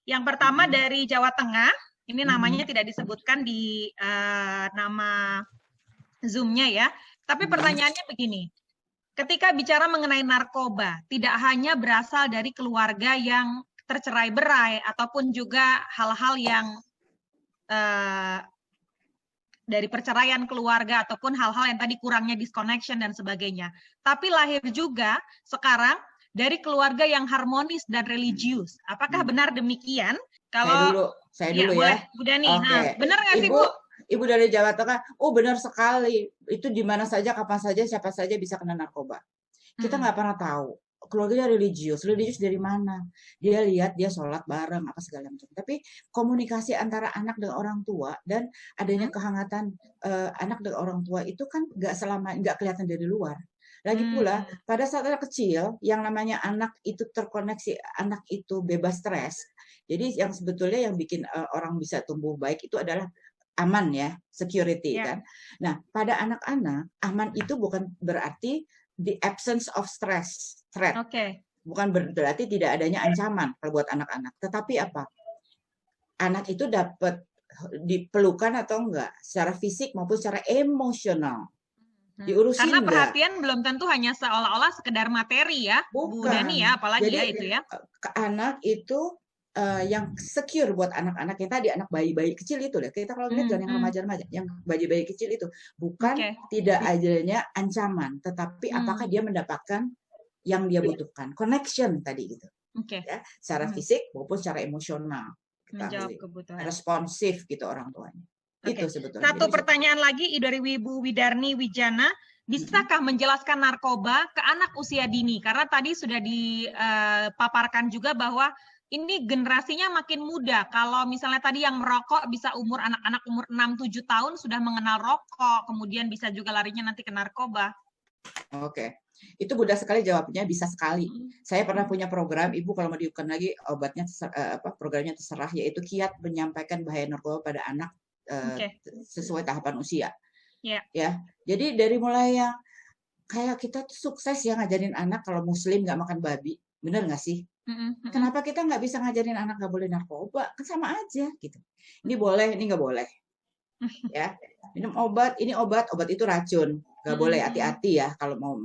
Yang pertama dari Jawa Tengah, ini namanya tidak disebutkan di nama Zoom-nya ya. Tapi pertanyaannya begini, ketika bicara mengenai narkoba, tidak hanya berasal dari keluarga yang tercerai-berai, ataupun juga hal-hal yang dari perceraian keluarga, ataupun hal-hal yang tadi kurangnya disconnection dan sebagainya. Tapi lahir juga sekarang dari keluarga yang harmonis dan religius. Apakah benar demikian? Kalau saya dulu ya. Boleh, Bu Dani. Oke. Benar nggak sih, Bu? Ibu dari Jawa Tengah, benar sekali. Itu di mana saja, kapan saja, siapa saja bisa kena narkoba. Kita nggak pernah tahu. Keluarganya religius dari mana? Dia lihat dia sholat bareng apa segala macam. Tapi komunikasi antara anak dengan orang tua dan adanya kehangatan anak dengan orang tua itu kan nggak kelihatan dari luar. Lagi pula pada saat anak kecil yang namanya anak itu terkoneksi, anak itu bebas stres. Jadi yang sebetulnya yang bikin orang bisa tumbuh baik itu adalah aman ya, security kan. Nah, pada anak-anak aman itu bukan berarti the absence of stress, threat. Bukan berarti tidak adanya ancaman kalau buat anak-anak. Tetapi apa? Anak itu dapat dipelukan atau enggak secara fisik maupun secara emosional. Diurusin karena perhatian belum tentu hanya seolah-olah sekedar materi ya, Bu Dani ya, apalagi jadi, ya itu ya. Anak itu yang secure buat anak-anak yang tadi anak bayi-bayi kecil itu deh. Kita kalau lihat jangan yang remaja-remaja, yang bayi-bayi kecil itu bukan tidak adanya ancaman, tetapi apakah dia mendapatkan yang dia butuhkan, connection tadi gitu. Ya, secara fisik maupun secara emosional. Menjawab kebutuhan. Responsif gitu orang tuanya. Itu sebetulnya. Satu pertanyaan lagi dari Ibu Widarni Wijana. Bisakah menjelaskan narkoba ke anak usia dini? Karena tadi sudah dipaparkan juga bahwa ini generasinya makin muda. Kalau misalnya tadi yang merokok bisa anak-anak umur 6-7 tahun sudah mengenal rokok, kemudian bisa juga larinya nanti ke narkoba. Oke. Itu mudah sekali jawabnya, bisa sekali. Saya pernah punya program, Ibu kalau mau diukur lagi obatnya programnya terserah, yaitu kiat menyampaikan bahaya narkoba pada anak sesuai tahapan usia. Ya. Jadi dari mulai yang kayak kita tuh sukses ya ngajarin anak kalau muslim nggak makan babi, bener nggak sih? Kenapa kita nggak bisa ngajarin anak nggak boleh narkoba? Kan sama aja gitu. Ini boleh, ini nggak boleh. Ya, minum obat, ini obat itu racun, nggak boleh, hati-hati ya kalau mau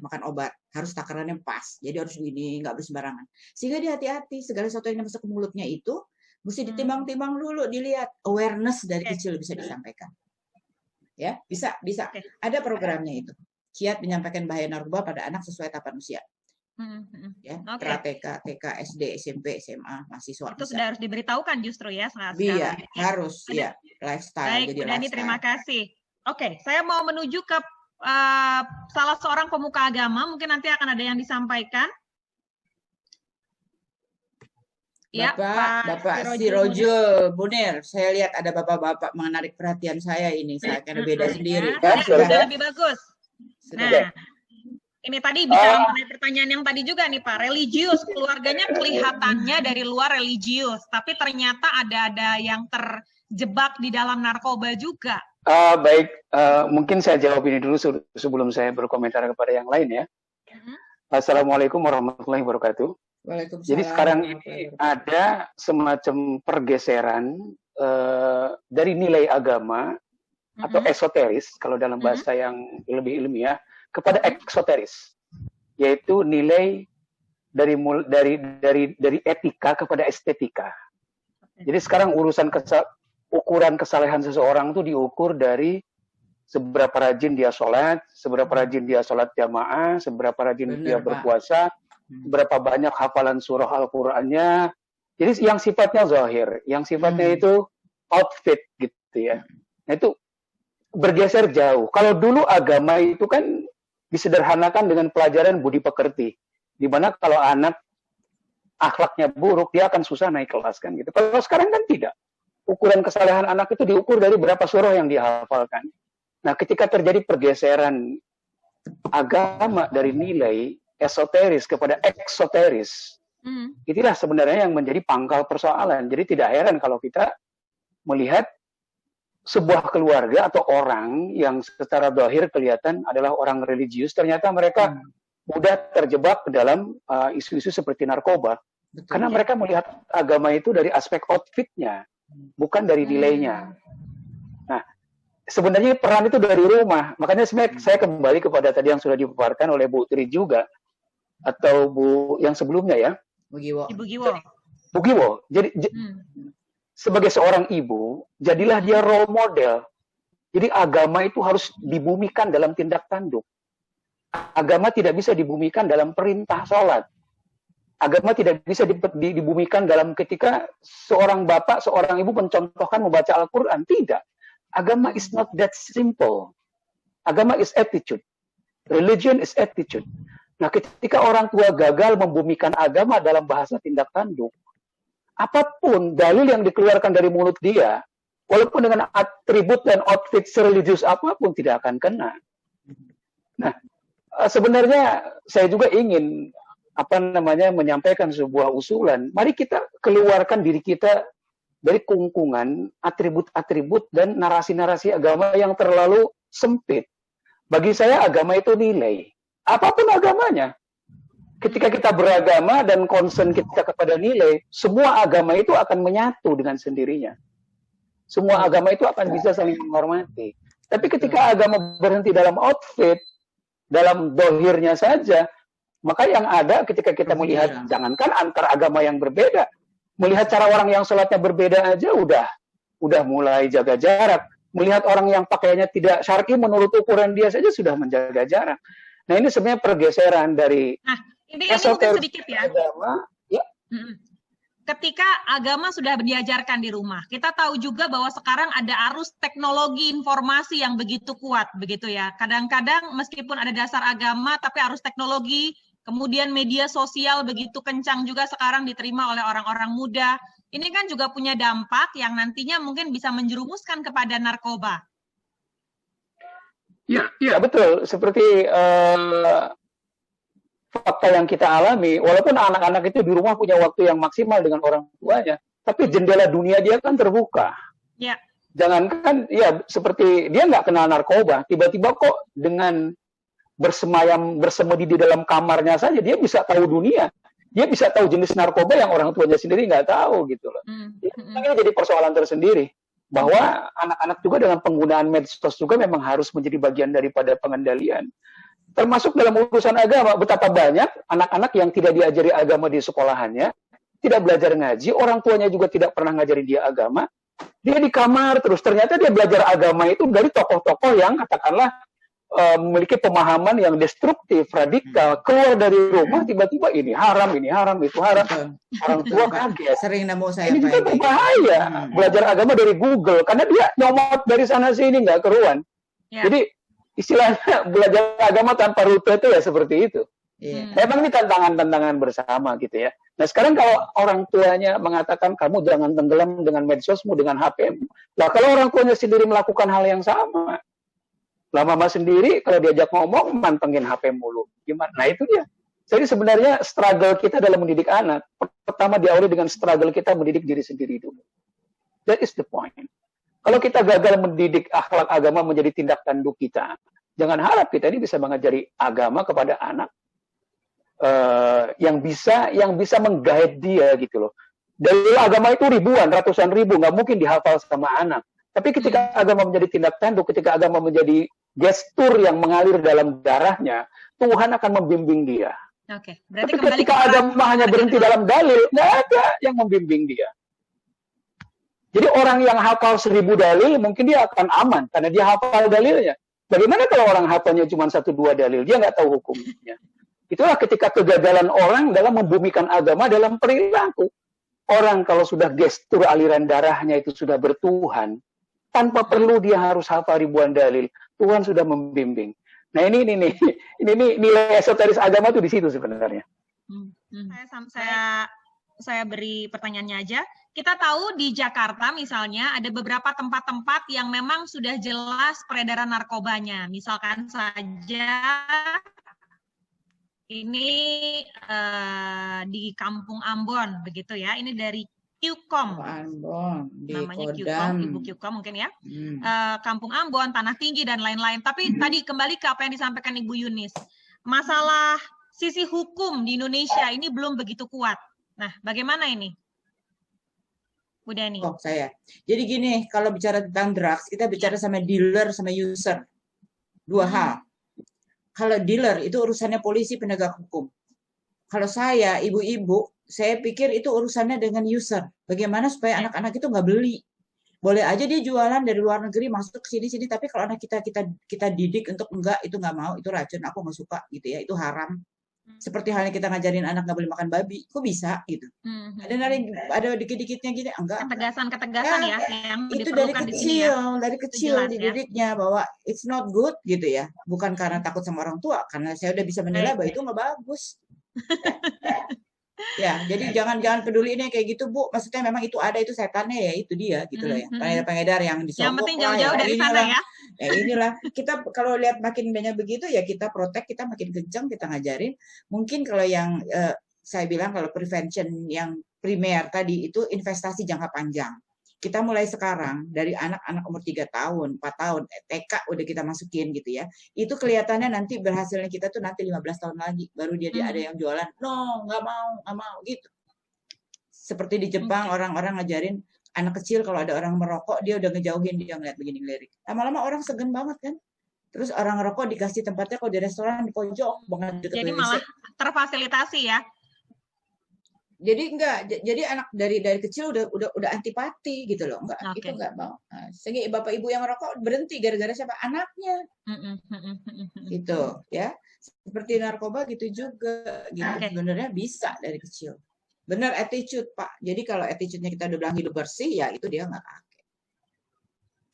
makan obat, harus takarannya pas. Jadi harus gini, nggak boleh sembarangan. Sehingga dia hati-hati, segala sesuatu yang masuk ke mulutnya itu mesti ditimbang-timbang dulu, dilihat awareness dari kecil bisa disampaikan. Ya, bisa. Ada programnya itu. Kiat menyampaikan bahaya narkoba pada anak sesuai tahapan usia. Ya, TK, SD, SMP, SMA, mahasiswa. Itu sudah harus diberitahukan justru ya saat sekarang. Harus, ya. Lifestyle. Baik, jadi Dani, terima kasih. Oke, saya mau menuju ke salah seorang pemuka agama, mungkin nanti akan ada yang disampaikan. Bapak Sirojul Munir, saya lihat ada bapak-bapak menarik perhatian saya ini, saya akan beda sendiri. Sudah lebih bagus. Nah, ini tadi bicara mengenai pertanyaan yang tadi juga nih Pak, religius, keluarganya kelihatannya dari luar religius, tapi ternyata ada yang terjebak di dalam narkoba juga. Baik, mungkin saya jawab ini dulu sebelum saya berkomentar kepada yang lain ya. Assalamualaikum warahmatullahi wabarakatuh. Jadi sekarang ini ada semacam pergeseran dari nilai agama atau esoteris, kalau dalam bahasa yang lebih ilmiah, kepada eksoteris, yaitu nilai dari etika kepada estetika. Jadi sekarang ukuran kesalehan seseorang itu diukur dari seberapa rajin dia sholat, seberapa rajin dia sholat jamaah, seberapa rajin dia berpuasa, berapa banyak hafalan surah Al-Qur'annya. Jadi yang sifatnya zahir, yang sifatnya itu outfit gitu ya. Nah itu bergeser jauh. Kalau dulu agama itu kan disederhanakan dengan pelajaran budi pekerti, di mana kalau anak akhlaknya buruk dia akan susah naik kelas kan gitu. Kalau sekarang kan tidak. Ukuran kesalehan anak itu diukur dari berapa surah yang dihafalkan. Nah, ketika terjadi pergeseran agama dari nilai esoteris kepada eksoteris, itulah sebenarnya yang menjadi pangkal persoalan. Jadi tidak heran kalau kita melihat sebuah keluarga atau orang yang secara zahir kelihatan adalah orang religius, ternyata mereka mudah terjebak ke dalam isu-isu seperti narkoba. Betul. Karena mereka melihat agama itu dari aspek outfitnya, bukan dari nilainya. Nah, sebenarnya peran itu dari rumah. Makanya sebenarnya saya kembali kepada tadi yang sudah dipaparkan oleh Bu Tri juga, atau Bu yang sebelumnya ya. Bu Giwo. Ibu Giwo. Bu Giwo. Jadi sebagai seorang ibu, jadilah dia role model. Jadi agama itu harus dibumikan dalam tindak tanduk. Agama tidak bisa dibumikan dalam perintah sholat. Agama tidak bisa dibumikan dalam ketika seorang bapak, seorang ibu mencontohkan membaca Al-Quran. Tidak. Agama is not that simple. Agama is attitude. Religion is attitude. Nah, ketika orang tua gagal membumikan agama dalam bahasa tindak tanduk, apapun dalil yang dikeluarkan dari mulut dia, walaupun dengan atribut dan outfit religius apapun, tidak akan kena. Nah, sebenarnya saya juga ingin menyampaikan sebuah usulan. Mari kita keluarkan diri kita dari kungkungan atribut-atribut dan narasi-narasi agama yang terlalu sempit. Bagi saya agama itu nilai. Apapun agamanya. Ketika kita beragama dan concern kita kepada nilai, semua agama itu akan menyatu dengan sendirinya. Semua agama itu akan bisa saling menghormati. Tapi ketika agama berhenti dalam outfit, dalam dohirnya saja, maka yang ada ketika kita melihat, jangankan antar agama yang berbeda, melihat cara orang yang sholatnya berbeda aja udah mulai jaga jarak. Melihat orang yang pakaiannya tidak syar'i menurut ukuran dia saja sudah menjaga jarak. Nah, ini sebenarnya pergeseran dari ini mungkin sedikit ya. Agama, ya. Ketika agama sudah diajarkan di rumah, kita tahu juga bahwa sekarang ada arus teknologi informasi yang begitu kuat, begitu ya. Kadang-kadang meskipun ada dasar agama, tapi arus teknologi, kemudian media sosial begitu kencang juga sekarang diterima oleh orang-orang muda. Ini kan juga punya dampak yang nantinya mungkin bisa menjerumuskan kepada narkoba. Ya betul. Seperti fakta yang kita alami, walaupun anak-anak itu di rumah punya waktu yang maksimal dengan orang tuanya, tapi jendela dunia dia kan terbuka. Ya. Jangankan, ya seperti dia nggak kenal narkoba, tiba-tiba kok dengan bersemedi di dalam kamarnya saja, dia bisa tahu dunia. Dia bisa tahu jenis narkoba yang orang tuanya sendiri nggak tahu gitu loh. Ini jadi persoalan tersendiri. Bahwa anak-anak juga dengan penggunaan medsos juga memang harus menjadi bagian daripada pengendalian. Termasuk dalam urusan agama, betapa banyak anak-anak yang tidak diajari agama di sekolahannya, tidak belajar ngaji, orang tuanya juga tidak pernah ngajarin dia agama, dia di kamar terus, ternyata dia belajar agama itu dari tokoh-tokoh yang katakanlah memiliki pemahaman yang destruktif, radikal, keluar dari rumah, tiba-tiba ini haram, itu haram. Orang tua kaget. Sering nemu saya. Ini juga berbahaya, belajar agama dari Google, karena dia nyomot dari sana-sini, nggak keruan. Ya. Jadi, istilahnya belajar agama tanpa rute itu ya seperti itu. Memang ini tantangan-tantangan bersama gitu ya. Nah sekarang kalau orang tuanya mengatakan kamu jangan tenggelam dengan medsosmu, dengan HP-mu. Lah kalau orang tuanya sendiri melakukan hal yang sama, lah mama sendiri kalau diajak ngomong mantengin HP mulu. Gimana? Nah itu dia. Jadi sebenarnya struggle kita dalam mendidik anak, pertama diawali dengan struggle kita mendidik diri sendiri dulu. That is the point. Kalau kita gagal mendidik akhlak agama menjadi tindak tanduk kita, jangan harap kita ini bisa mengajari agama kepada anak yang bisa menggait dia gitu loh. Dalil agama itu ribuan, ratusan ribu, nggak mungkin dihafal sama anak. Tapi ketika agama menjadi tindak tanduk, ketika agama menjadi gestur yang mengalir dalam darahnya, Tuhan akan membimbing dia. Oke. Berarti tapi ketika agama hanya berhenti dalam dalil, nggak ada yang membimbing dia. Jadi orang yang hafal 1000 dalil, mungkin dia akan aman, karena dia hafal dalilnya. Bagaimana kalau orang hafalnya cuma 1-2 dalil, dia nggak tahu hukumnya. Itulah ketika kegagalan orang dalam membumikan agama dalam perilaku. Orang kalau sudah gestur aliran darahnya itu sudah bertuhan, tanpa perlu dia harus hafal ribuan dalil, Tuhan sudah membimbing. Nah ini nilai esoteris agama tuh di situ sebenarnya. Saya beri pertanyaannya aja. Kita tahu di Jakarta misalnya ada beberapa tempat-tempat yang memang sudah jelas peredaran narkobanya. Misalkan saja ini di Kampung Ambon begitu ya. Ini dari Qcom. Ambon, namanya Qcom, Ibu Qcom mungkin ya. Kampung Ambon, Tanah Tinggi dan lain-lain. Tapi tadi kembali ke apa yang disampaikan Ibu Yunis. Masalah sisi hukum di Indonesia ini belum begitu kuat. Nah, bagaimana ini, Bu Dani? Oh, saya. Jadi gini, kalau bicara tentang drugs, kita bicara sama dealer sama user. Dua hal. Kalau dealer itu urusannya polisi penegak hukum. Kalau saya, ibu-ibu, saya pikir itu urusannya dengan user. Bagaimana supaya anak-anak itu nggak beli. Boleh aja dia jualan dari luar negeri masuk ke sini-sini, tapi kalau anak kita didik untuk enggak, itu nggak mau, itu racun, aku nggak suka gitu ya, itu haram. Seperti halnya kita ngajarin anak nggak boleh makan babi, kok bisa gitu? Ada dikit-dikitnya gini, enggak. Ketegasan ya yang itu dari diperlukan di sini ya. dari kecil Jelas, dididiknya bahwa it's not good gitu ya, bukan karena takut sama orang tua, karena saya udah bisa menilai bahwa itu nggak bagus. Ya, jadi jangan peduli ini kayak gitu, Bu. Maksudnya memang itu ada, itu setannya ya, itu dia gitu loh ya. Pengedar-pengedar yang disogok yang penting lah, jauh-jauh ya dari sana ya. Ya inilah, kita kalau lihat makin banyak begitu ya kita protect, kita makin kencang, kita ngajarin. Mungkin kalau yang saya bilang kalau prevention yang primer tadi itu investasi jangka panjang. Kita mulai sekarang dari anak-anak umur 3 tahun, 4 tahun, TK udah kita masukin gitu ya. Itu kelihatannya nanti berhasilnya kita tuh nanti 15 tahun lagi baru dia ada yang jualan. No, nggak mau gitu. Seperti di Jepang orang-orang ngajarin anak kecil kalau ada orang merokok dia udah ngejauhin, dia ngeliat begini ngelirik. Lama-lama orang segen banget kan. Terus orang rokok dikasih tempatnya kalau di restoran di pojok banget deket jadi WC. Malah terfasilitasi ya. Jadi enggak, jadi anak dari kecil udah antipati gitu loh, enggak, itu enggak mau. Nah, sehingga bapak ibu yang merokok berhenti gara-gara siapa? Anaknya. Gitu ya. Seperti narkoba gitu juga gitu. Sebenarnya bisa dari kecil. Benar attitude, Pak. Jadi kalau attitude-nya kita udah bilang hidup bersih ya itu dia enggak pakai.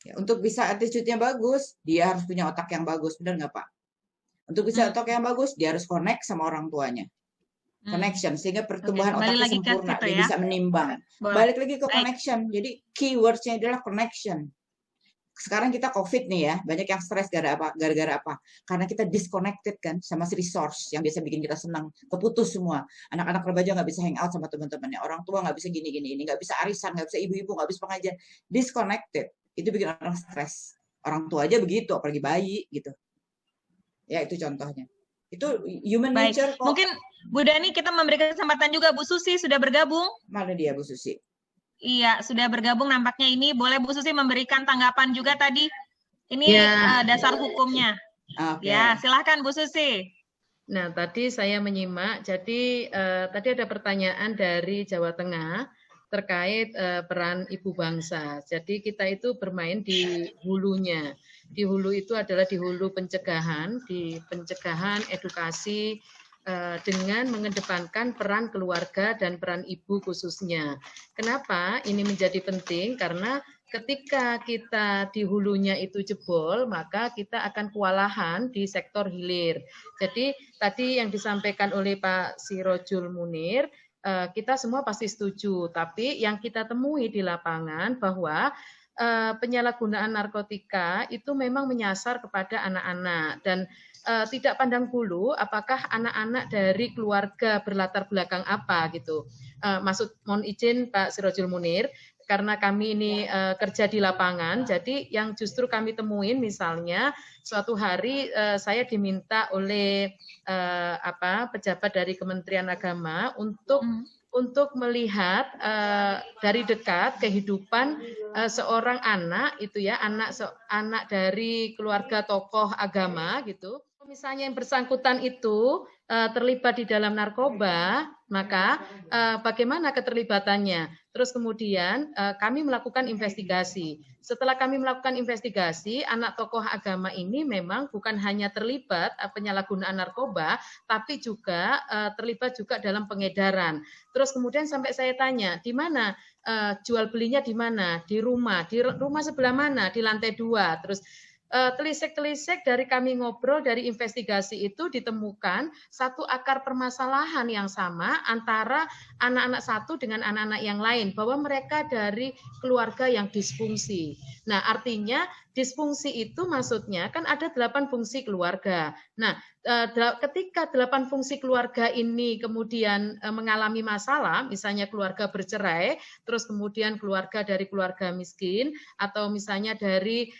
Ya, untuk bisa attitude-nya bagus, dia harus punya otak yang bagus, benar enggak, Pak? Untuk bisa otak yang bagus, dia harus connect sama orang tuanya. Connection, sehingga pertumbuhan otaknya sempurna, dia bisa menimbang. Balik lagi ke connection, jadi keywordnya adalah connection. Sekarang kita COVID nih ya, banyak yang stres gara-gara apa? Karena kita disconnected kan sama resource yang biasa bikin kita senang, keputus semua. Anak-anak remaja nggak bisa hangout sama teman-temannya, orang tua nggak bisa gini-gini, nggak bisa arisan, nggak bisa ibu-ibu, nggak bisa pengajian, disconnected. Itu bikin orang stres. Orang tua aja begitu, apalagi bayi gitu. Ya itu contohnya. Itu human nature kok. Mungkin Bu Dani kita memberikan kesempatan juga Bu Susi sudah bergabung. Mana dia Bu Susi? Iya, sudah bergabung nampaknya ini. Boleh Bu Susi memberikan tanggapan juga tadi. Ini dasar hukumnya. Ya, silahkan Bu Susi. Nah, tadi saya menyimak. Jadi tadi ada pertanyaan dari Jawa Tengah terkait peran ibu bangsa. Jadi kita itu bermain di hulunya. Di hulu itu adalah di hulu pencegahan, edukasi dengan mengedepankan peran keluarga dan peran ibu khususnya. Kenapa ini menjadi penting? Karena ketika kita di hulunya itu jebol, maka kita akan kewalahan di sektor hilir. Jadi tadi yang disampaikan oleh Pak Sirojul Munir, kita semua pasti setuju. Tapi yang kita temui di lapangan bahwa penyalahgunaan narkotika itu memang menyasar kepada anak-anak dan tidak pandang bulu apakah anak-anak dari keluarga berlatar belakang apa gitu. Mohon izin Pak Sirojul Munir, karena kami ini kerja di lapangan, jadi yang justru kami temuin misalnya suatu hari saya diminta oleh pejabat dari Kementerian Agama untuk melihat dari dekat kehidupan seorang anak itu ya, anak dari keluarga tokoh agama gitu. Misalnya yang bersangkutan itu terlibat di dalam narkoba, maka bagaimana keterlibatannya? Terus kemudian kami melakukan investigasi. Setelah kami melakukan investigasi, anak tokoh agama ini memang bukan hanya terlibat penyalahgunaan narkoba, tapi juga terlibat juga dalam pengedaran. Terus kemudian sampai saya tanya, di mana jual belinya di mana? Di rumah sebelah mana? Di lantai 2. Terus telisik-telisik dari kami ngobrol, dari investigasi itu ditemukan satu akar permasalahan yang sama antara anak-anak satu dengan anak-anak yang lain, bahwa mereka dari keluarga yang disfungsi. Nah, artinya disfungsi itu maksudnya kan ada 8 fungsi keluarga. Nah, ketika 8 fungsi keluarga ini kemudian mengalami masalah, misalnya keluarga bercerai, terus kemudian keluarga dari keluarga miskin, atau misalnya dari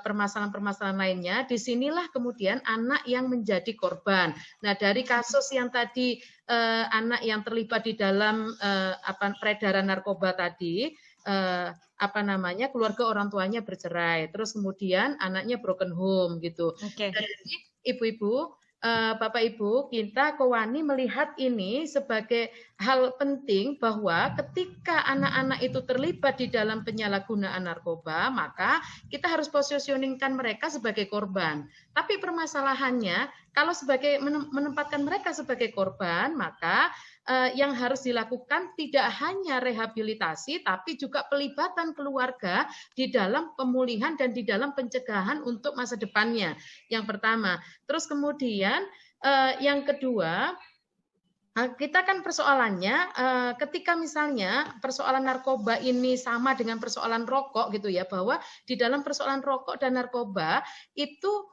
permasalahan-permasalahan lainnya, disinilah kemudian anak yang menjadi korban. Nah, dari kasus yang tadi anak yang terlibat di dalam peredaran narkoba tadi, keluarga orang tuanya bercerai, terus kemudian anaknya broken home gitu. Jadi ibu-ibu, Bapak Ibu, kita Kowani melihat ini sebagai hal penting bahwa ketika anak-anak itu terlibat di dalam penyalahgunaan narkoba, maka kita harus positioningkan mereka sebagai korban. Tapi permasalahannya, kalau menempatkan mereka sebagai korban, maka yang harus dilakukan tidak hanya rehabilitasi, tapi juga pelibatan keluarga di dalam pemulihan dan di dalam pencegahan untuk masa depannya. Yang pertama. Terus kemudian yang kedua, kita kan persoalannya ketika misalnya persoalan narkoba ini sama dengan persoalan rokok gitu ya, bahwa di dalam persoalan rokok dan narkoba itu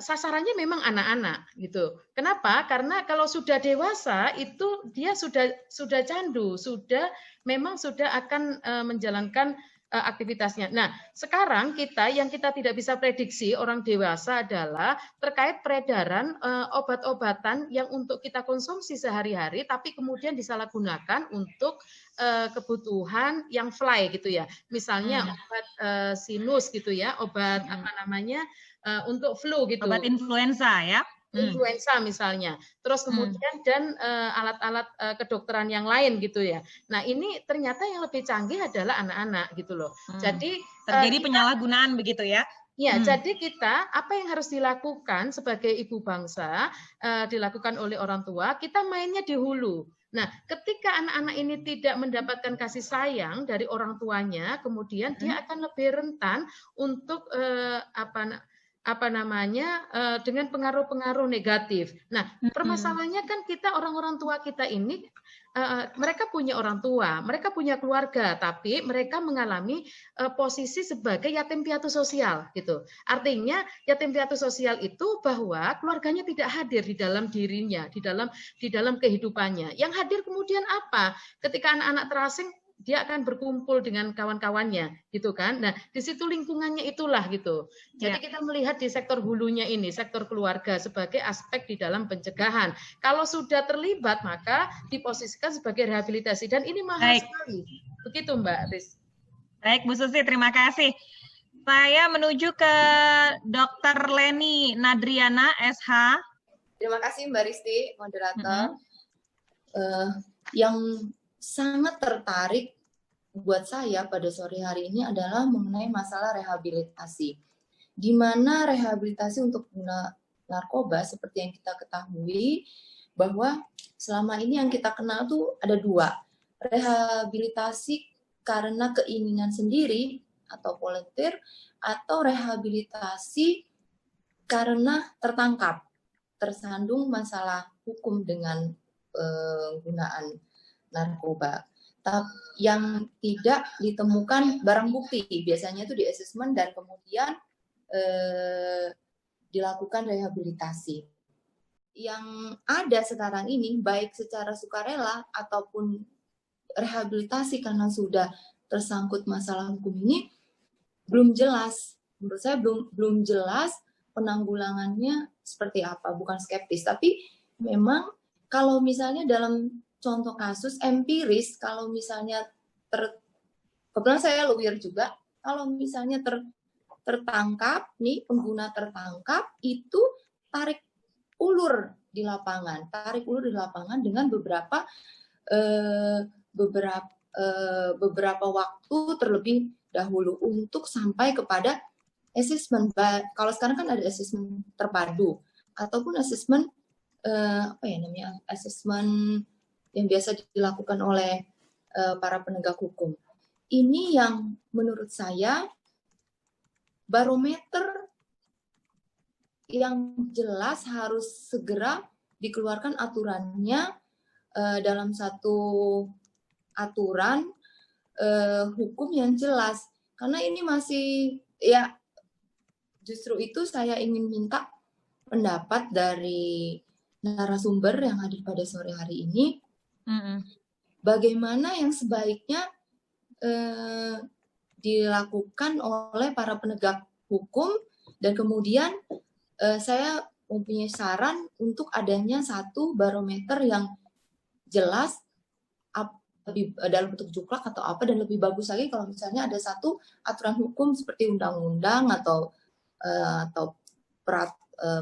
sasarannya memang anak-anak gitu. Kenapa? Karena kalau sudah dewasa itu dia sudah candu, memang sudah akan menjalankan aktivitasnya. Nah, sekarang yang kita tidak bisa prediksi orang dewasa adalah terkait peredaran obat-obatan yang untuk kita konsumsi sehari-hari, tapi kemudian disalahgunakan untuk kebutuhan yang fly gitu ya. Misalnya obat sinus gitu ya, obat untuk flu gitu. Obat influenza ya. Influenza misalnya. Terus kemudian dan alat-alat kedokteran yang lain gitu ya. Nah, ini ternyata yang lebih canggih adalah anak-anak gitu loh. Jadi terjadi penyalahgunaan begitu ya. Ya, jadi kita apa yang harus dilakukan sebagai ibu bangsa, dilakukan oleh orang tua, kita mainnya di hulu. Nah, ketika anak-anak ini tidak mendapatkan kasih sayang dari orang tuanya, kemudian dia akan lebih rentan untuk dengan pengaruh-pengaruh negatif. Nah, permasalahannya kan kita orang-orang tua kita ini mereka punya orang tua, mereka punya keluarga, tapi mereka mengalami posisi sebagai yatim piatu sosial gitu. Artinya yatim piatu sosial itu bahwa keluarganya tidak hadir di dalam dirinya, di dalam kehidupannya. Yang hadir kemudian apa? Ketika anak-anak terasing, dia akan berkumpul dengan kawan-kawannya gitu kan. Nah, di situ lingkungannya itulah gitu. Jadi kita melihat di sektor hulunya ini, sektor keluarga sebagai aspek di dalam pencegahan. Kalau sudah terlibat maka diposisikan sebagai rehabilitasi dan ini mahal sekali. Begitu Mbak Riz. Baik Bu Susi, terima kasih. Saya menuju ke Dr. Leni Nadriana, SH. Terima kasih Mbak Risti, moderator. Yang sangat tertarik buat saya pada sore hari ini adalah mengenai masalah rehabilitasi. Di mana rehabilitasi untuk pengguna narkoba seperti yang kita ketahui bahwa selama ini yang kita kenal tuh ada dua. Rehabilitasi karena keinginan sendiri atau volunteer, atau rehabilitasi karena tersandung masalah hukum dengan penggunaan narkoba. Yang tidak ditemukan barang bukti, biasanya itu di asesmen dan kemudian dilakukan rehabilitasi. Yang ada sekarang ini, baik secara sukarela ataupun rehabilitasi karena sudah tersangkut masalah hukum ini, belum jelas. Menurut saya belum jelas penanggulangannya seperti apa. Bukan skeptis, tapi memang kalau misalnya dalam contoh kasus empiris, kalau misalnya kebetulan saya lawyer juga, kalau misalnya tertangkap, nih pengguna tertangkap, itu tarik ulur di lapangan dengan beberapa waktu terlebih dahulu untuk sampai kepada asesmen. Kalau sekarang kan ada asesmen terpadu ataupun asesmen asesmen yang biasa dilakukan oleh para penegak hukum. Ini yang menurut saya barometer yang jelas harus segera dikeluarkan aturannya dalam satu aturan hukum yang jelas. Karena ini masih justru itu saya ingin minta pendapat dari narasumber yang hadir pada sore hari ini. Bagaimana yang sebaiknya dilakukan oleh para penegak hukum, dan kemudian saya mempunyai saran untuk adanya satu barometer yang jelas dalam bentuk juklak atau apa, dan lebih bagus lagi kalau misalnya ada satu aturan hukum seperti undang-undang atau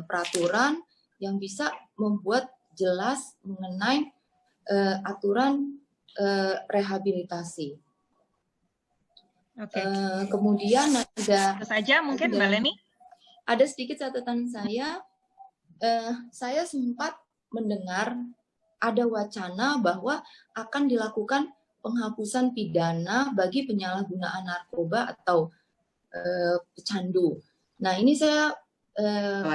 peraturan yang bisa membuat jelas mengenai aturan rehabilitasi. Kemudian ada saja mungkin Mbak Leni. Ada sedikit catatan saya sempat mendengar ada wacana bahwa akan dilakukan penghapusan pidana bagi penyalahgunaan narkoba atau pecandu. Nah, ini saya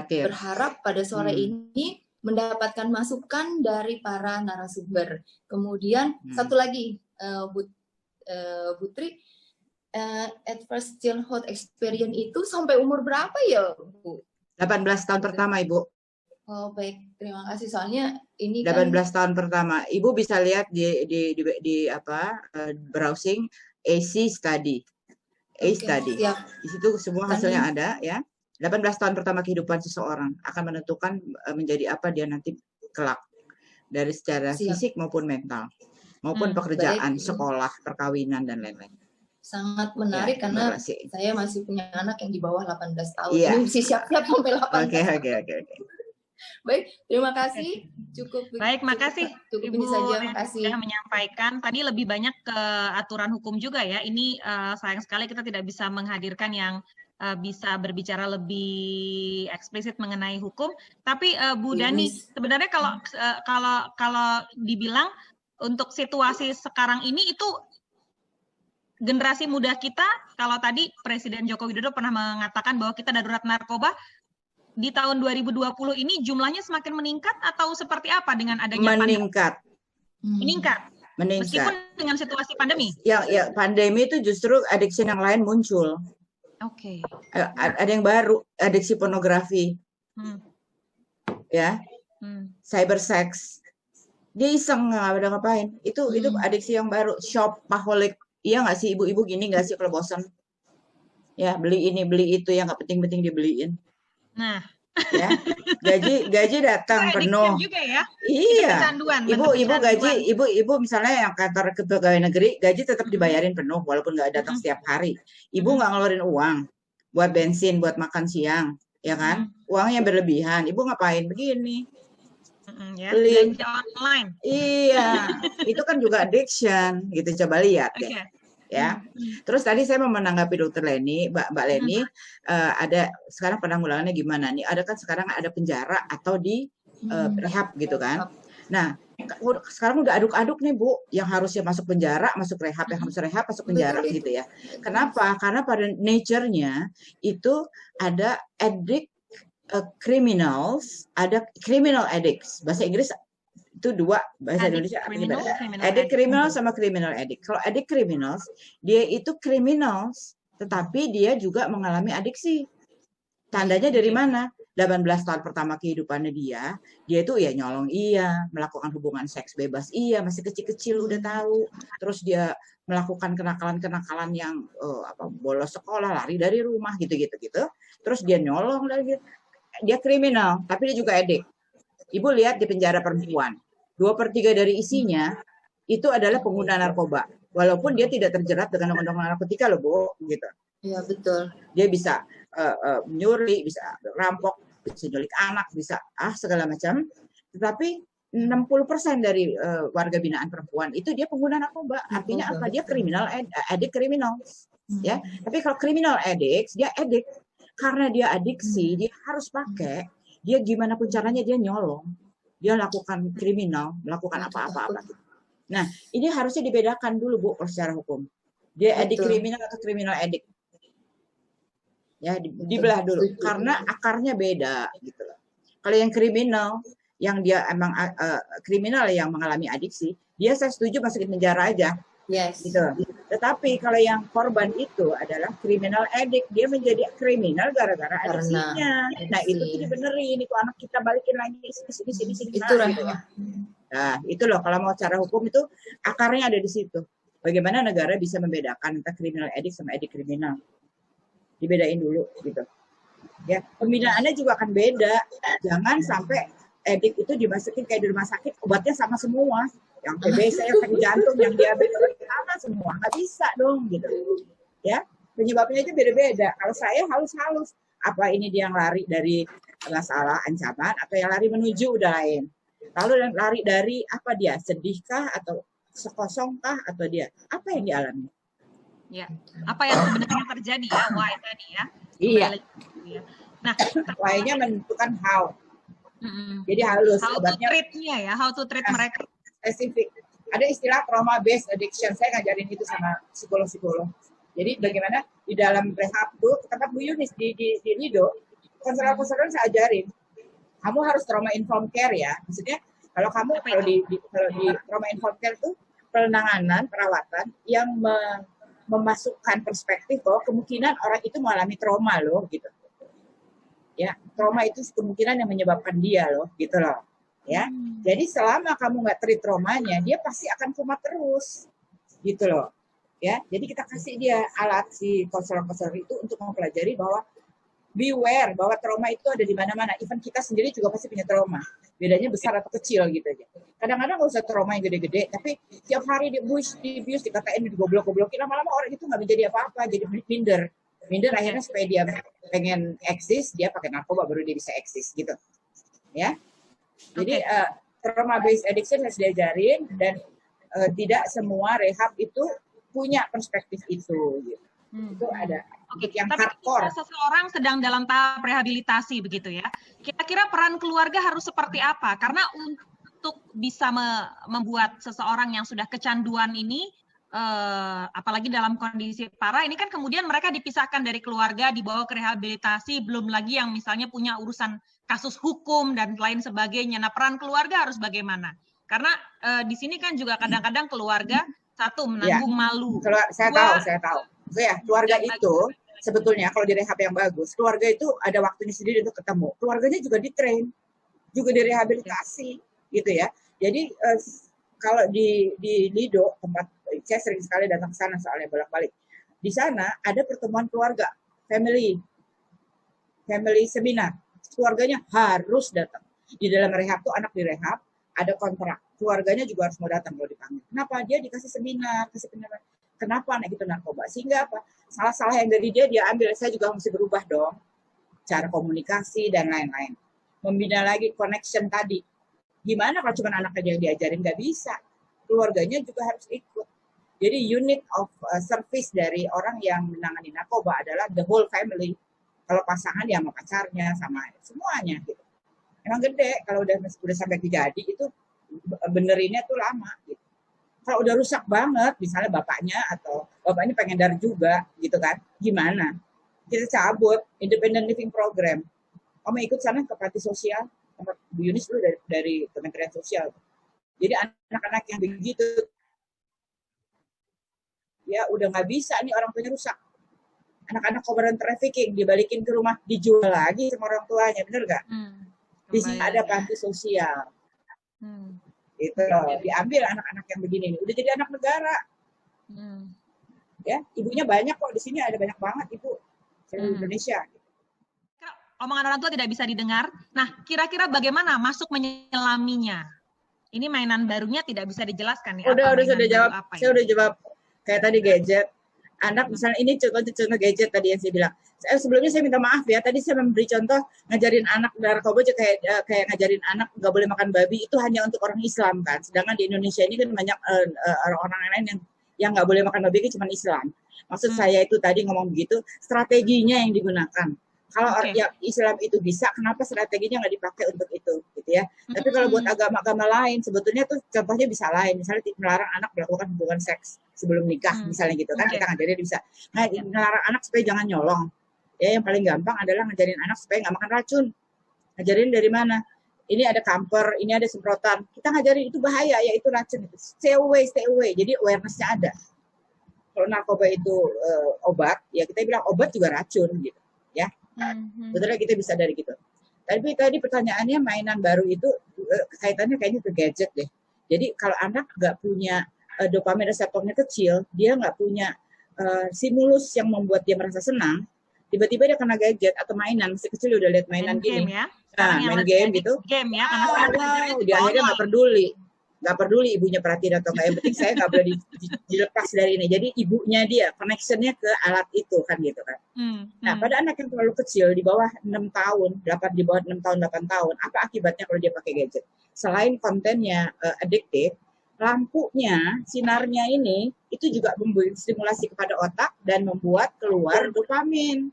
berharap pada sore ini mendapatkan masukan dari para narasumber. Kemudian satu lagi, Bu Tri, adverse childhood experience itu sampai umur berapa ya, Bu? 18 tahun pertama, Ibu. Oh, baik, terima kasih. Soalnya ini 18 tahun pertama. Ibu bisa lihat di browsing AC study. Study. Siap. Di situ semua hasilnya ada ya. 18 tahun pertama kehidupan seseorang akan menentukan menjadi apa dia nanti kelak, dari secara fisik maupun mental, maupun pekerjaan, sekolah, perkawinan dan lain-lain. Sangat menarik ya, karena saya masih punya anak yang di bawah 18 tahun. Ini mesti siap-siap sampai 18 tahun. Oke. Baik, terima kasih. Cukup. Baik, makasih. Cukup Ibu ini saja, makasih. Sudah menyampaikan. Tadi lebih banyak ke aturan hukum juga ya. Ini sayang sekali kita tidak bisa menghadirkan yang bisa berbicara lebih eksplisit mengenai hukum. Tapi Bu Dani, sebenarnya kalau dibilang untuk situasi sekarang ini itu generasi muda kita, kalau tadi Presiden Joko Widodo pernah mengatakan bahwa kita darurat narkoba, di tahun 2020 ini jumlahnya semakin meningkat atau seperti apa dengan adanya meningkat? Meningkat. Meskipun dengan situasi pandemi. Ya, pandemi itu justru addiction yang lain muncul. Oke. Ada yang baru, adiksi pornografi. Ya. Cyber sex. Dia iseng nggak ada ngapain. Itu adiksi yang baru, shopaholic. Iya nggak sih, ibu-ibu gini nggak sih kalau bosan? Ya, beli ini, beli itu yang nggak penting-penting dibeliin. Nah, ya, gaji datang penuh. Juga ya? Iya. Ibu misalnya yang kantor pegawai negeri, gaji tetap dibayarin penuh walaupun nggak datang setiap hari. Ibu nggak ngeluarin uang buat bensin, buat makan siang, ya kan? Uangnya berlebihan. Ibu ngapain begini? Belanja online. Iya, itu kan juga addiction, gitu. Coba lihat deh. Ya, terus tadi saya mau menanggapi Dokter Leni, Mbak Leni, ada sekarang penanggulangannya gimana nih? Ada kan sekarang ada penjara atau di rehab gitu kan? Nah, sekarang udah aduk-aduk nih Bu, yang harusnya masuk penjara, masuk rehab, yang harus rehab masuk penjara gitu ya. Kenapa? Karena pada nature-nya itu ada criminals, ada criminal addicts. Bahasa Inggris itu dua, bahasa Indonesia addict criminal sama criminal addict. Kalau addict criminals, dia itu criminals, tetapi dia juga mengalami adiksi. Tandanya dari mana? 18 tahun pertama kehidupannya dia itu ya nyolong iya, melakukan hubungan seks bebas iya, masih kecil-kecil udah tahu. Terus dia melakukan kenakalan-kenakalan yang bolos sekolah, lari dari rumah gitu-gitu. Terus dia nyolong lagi. Dia kriminal, tapi dia juga addict. Ibu lihat di penjara perempuan. 2/3 dari isinya itu adalah pengguna narkoba, walaupun dia tidak terjerat dengan undang-undang narkotika loh Bu, gitu. Iya betul. Dia bisa menyuri, bisa rampok, bisa nyulik anak, bisa segala macam. Tetapi 60% dari warga binaan perempuan itu dia pengguna narkoba. Artinya apa? Dia kriminal, addict kriminal, ya. Tapi kalau criminal addicts, dia addict karena dia adiksi, dia harus pakai. Dia gimana pun caranya dia nyolong. Dia lakukan kriminal, melakukan apa-apa. Nah, ini harusnya dibedakan dulu Bu secara hukum. Dia addict kriminal atau kriminal addict. Ya, dibelah dulu karena akarnya beda gitu loh. Kalau yang kriminal, yang dia emang kriminal yang mengalami adiksi, dia saya setuju masukin penjara aja. Yes. Gitu. Tetapi kalau yang korban itu adalah criminal addict, dia menjadi kriminal gara-gara adiksinya. Nah itu tuh dibenerin, itu anak kita balikin lagi sini itu gitu ya. Nah itu loh kalau mau cara hukum itu akarnya ada di situ. Bagaimana negara bisa membedakan antara criminal addict sama addict kriminal? Dibedain dulu gitu. Ya pembinaannya juga akan beda. Jangan sampai addict itu dimasukin kayak di rumah sakit obatnya sama semua. Yang TBC, yang sakit jantung, yang diabetes sama semua, nggak bisa dong gitu. Ya, penyebabnya itu beda-beda. Kalau saya halus-halus, apa ini dia yang lari dari masalah ancaman atau yang lari menuju udah lain. Lalu yang lari dari apa dia? Sedihkah atau sekosongkah atau dia apa yang dialami? Ya, apa yang sebenarnya terjadi ya, why tadi ya? Iya. Nah, why-nya menentukan how. Jadi halus how obatnya. To treat-nya ya, how to treat mereka. Spesifik. Ada istilah trauma based addiction. Saya ngajarin itu sama psikolog-psikolog. Jadi bagaimana di dalam rehab tuh tempat Bu Yunis di Lido, konselor-konselor saya ajarin. Kamu harus trauma informed care ya. Maksudnya kalau di trauma informed care itu penanganan perawatan yang memasukkan perspektif bahwa kemungkinan orang itu mengalami trauma loh gitu. Ya, trauma itu kemungkinan yang menyebabkan dia loh gitu loh. Ya, jadi selama kamu nggak treat traumanya, dia pasti akan koma terus, gitu loh. Ya, jadi kita kasih dia alat si konselor-konselor itu untuk mempelajari bahwa beware bahwa trauma itu ada di mana-mana. Even kita sendiri juga pasti punya trauma. Bedanya besar atau kecil gitu aja. Kadang-kadang nggak usah trauma yang gede-gede, tapi tiap hari di-abuse, dikatain, digoblok-goblokin, lama-lama orang itu nggak menjadi apa-apa, jadi minder. Minder akhirnya supaya dia pengen eksis, dia pakai narkoba baru dia bisa eksis gitu. Ya. Jadi trauma based addiction harus diajarin dan tidak semua rehab itu punya perspektif itu. Gitu. Itu ada. Yang tapi hardcore. Seseorang sedang dalam tahap rehabilitasi begitu ya. Kira-kira peran keluarga harus seperti apa? Karena untuk bisa membuat seseorang yang sudah kecanduan ini, apalagi dalam kondisi parah, ini kan kemudian mereka dipisahkan dari keluarga, dibawa ke rehabilitasi, belum lagi yang misalnya punya urusan kasus hukum dan lain sebagainya. Nah, peran keluarga harus bagaimana? Karena di sini kan juga kadang-kadang keluarga satu menanggung malu. Saya tahu. Ya, keluarga itu sebetulnya kalau di rehab yang bagus, keluarga itu ada waktunya sendiri untuk ketemu. Keluarganya juga di-train, juga direhabilitasi, gitu ya. Jadi kalau di Lido, tempat saya sering sekali datang ke sana soalnya bolak-balik. Di sana ada pertemuan keluarga, family seminar. Keluarganya harus datang. Di dalam rehab tuh anak direhab, ada kontrak. Keluarganya juga harus mau datang kalau dipanggil. Kenapa? Dia dikasih seminar, kenapa anak itu narkoba? Sehingga apa? Salah-salah yang dari dia ambil. Saya juga mesti berubah dong. Cara komunikasi dan lain-lain. Membina lagi connection tadi. Gimana kalau cuma anaknya yang diajarin? Nggak bisa. Keluarganya juga harus ikut. Jadi unit of service dari orang yang menangani narkoba adalah the whole family. Kalau pasangan ya sama pacarnya, sama semuanya gitu. Emang gede kalau udah sampai jadi itu benerinnya tuh lama gitu. Kalau udah rusak banget, misalnya bapaknya pengen dar juga gitu kan, gimana? Kita cabut independent living program. Kamu ikut sana ke panti sosial, Bu Yunis dulu dari Kementerian Sosial. Jadi anak-anak yang begitu ya udah nggak bisa nih orang tuanya rusak. Anak-anak korban trafficking dibalikin ke rumah, dijual lagi sama orang tuanya, bener nggak? Di sini ada panti sosial. Itu diambil anak-anak yang begini, udah jadi anak negara. Ya, ibunya banyak kok di sini, ada banyak banget ibu di Indonesia. Omongan orang tua tidak bisa didengar. Nah, kira-kira bagaimana masuk menyelaminya? Ini mainan barunya tidak bisa dijelaskan nih. Udah sudah jawab. Saya udah jawab kayak tadi gadget. Anak misalnya ini contoh gadget tadi yang saya bilang. Sebelumnya saya minta maaf ya. Tadi saya memberi contoh ngajarin anak narkoba kayak ngajarin anak nggak boleh makan babi itu hanya untuk orang Islam kan. Sedangkan di Indonesia ini kan banyak orang-orang lain yang nggak boleh makan babi itu cuma Islam. Maksud saya itu tadi ngomong begitu, strateginya yang digunakan. Kalau yang Islam itu bisa, kenapa strateginya nggak dipakai untuk itu, gitu ya? Tapi kalau buat agama-agama lain, sebetulnya tuh contohnya bisa lain. Misalnya melarang anak melakukan hubungan seks sebelum nikah, misalnya gitu kan? Kita ngajarin bisa. Nah, melarang anak supaya jangan nyolong. Ya, yang paling gampang adalah ngajarin anak supaya nggak makan racun. Ngajarin dari mana? ini ada kamper, ini ada semprotan. Kita ngajarin itu bahaya, ya itu racun. Stay away. Jadi awareness-nya ada. Kalau narkoba itu obat, ya kita bilang obat juga racun gitu, ya. Sebetulnya kita bisa dari gitu. Tapi tadi pertanyaannya mainan baru itu kaitannya kayaknya ke gadget deh. Jadi kalau anak nggak punya dopamin reseptornya kecil, dia nggak punya stimulus yang membuat dia merasa senang, tiba-tiba dia kena gadget atau mainan, masih kecil udah lihat mainan gini. Game, ya? Nah, main game gitu. Game ya, karena dia akhirnya nggak peduli ibunya perhatiin atau nggak, yang penting saya nggak boleh dilepas dari ini. Jadi ibunya dia connectionnya ke alat itu kan gitu kan. Nah, pada anak yang terlalu kecil di bawah 6 tahun, di bawah 6 tahun 8 tahun, apa akibatnya kalau dia pakai gadget? Selain kontennya addictive, lampunya, sinarnya ini itu juga memberi stimulasi kepada otak dan membuat keluar dopamin,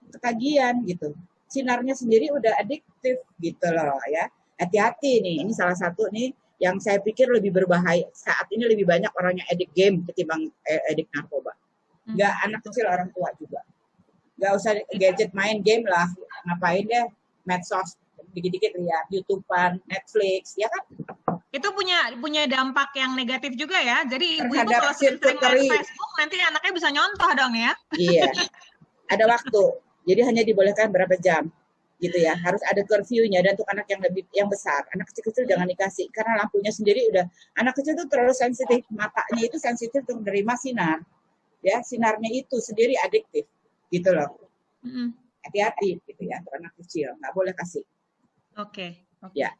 ketagihan gitu. Sinarnya sendiri udah adiktif gitu loh ya. Hati-hati nih, ini salah satu nih yang saya pikir lebih berbahaya. Saat ini lebih banyak orang yang edik game ketimbang edik narkoba. Nggak anak kecil, orang tua juga. Nggak usah gadget, main game lah. Ngapain deh medsos, dikit-dikit lihat YouTube-an, Netflix, ya kan? Itu punya dampak yang negatif juga ya. Jadi ibu-ibu Terhadap kalau sering main circuitry. Facebook, nanti anaknya bisa nyontoh dong ya. Iya. Ada waktu. Jadi hanya dibolehkan berapa jam. Gitu ya, harus ada curfew-nya. Dan untuk anak yang besar, anak kecil-kecil jangan dikasih karena lampunya sendiri udah, anak kecil tuh terlalu sensitif, matanya itu sensitif untuk menerima sinar, ya, sinarnya itu sendiri adiktif gitu loh. Hati-hati gitu ya, untuk anak kecil nggak boleh kasih. Oke. Ya.